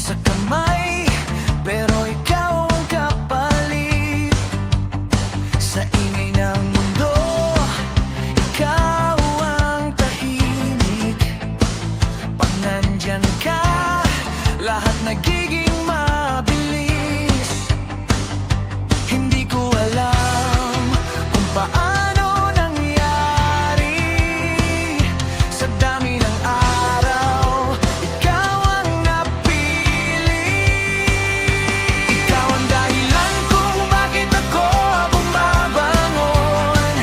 sa kamay, pero ikaw ang kapalit. Sa ingay ng mundo, ikaw ang tahimik. Pag nandyan ka, lahat nagiging mabilis. Hindi ko alam kung paano nangyari. Sa dami ng araw, ikaw ang napili. Ikaw ang dahilan kung bakit ako bumabangon.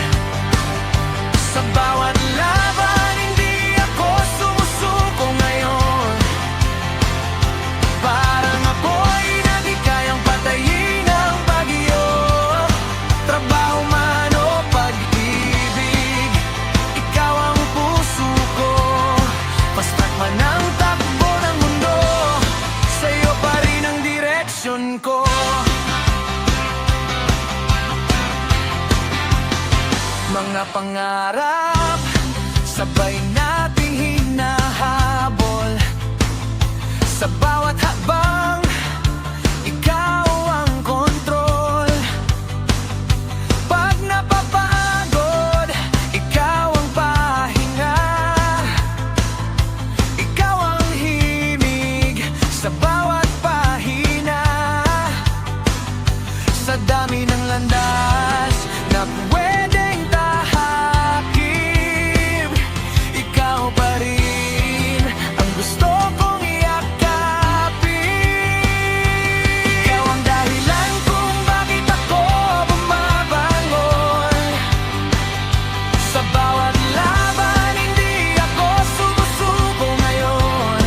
Sa bawat laban, hindi ako sumusuko ngayon. Parang ako'y na di kayang patayin ng bagyo. Trabaho man o pag-ibig, ikaw ang puso ko. Basta't man ang takbo ng mundo, sa'yo pa rin ang direksyon ko. Mga pangarap, sabay nating hinahabol. Sa bawat hakbang, ikaw ang kontrol. Pag napapagod, ikaw ang pahinga. Ikaw ang himig sa bawat pahina. Sa dami ng landas na pwedeng tahakin, ikaw pa rin ang gusto kong yakapin. Ikaw ang dahilan kung bakit ako bumabangon. Sa bawat laban, hindi ako sumusuko ngayon.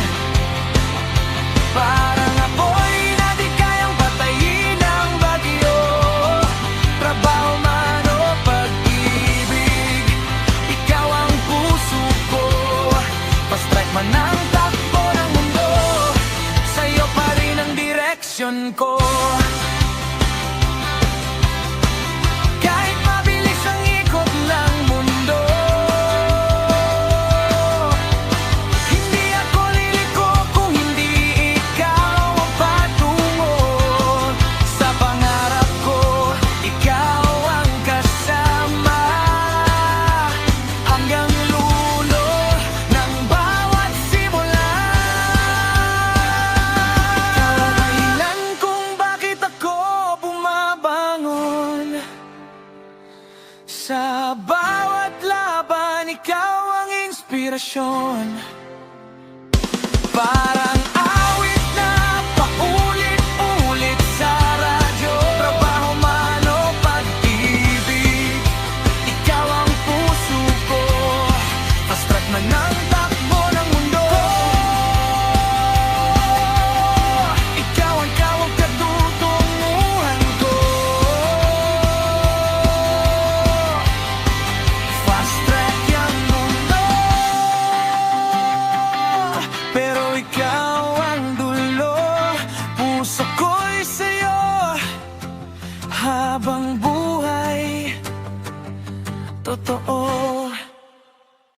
Parang ako'y na di kayang patayin ng bagyo. Trabaho man o pag-ibig, ikaw ang puso ko. Pa-strike man ang takbo ng mundo, sa'yo pa rin ang direksyon ko. Kahit mabilis ang ikot ng mundo, hindi ako liliko kung hindi ikaw ang patungo. Sa pangarap ko, ikaw ang kasama. Hanggang lulo ng bawat simula. Ikaw ang dahilan kung bakit ako bumabangon. Sa bawat laban, ikaw ang inspirasyon. Para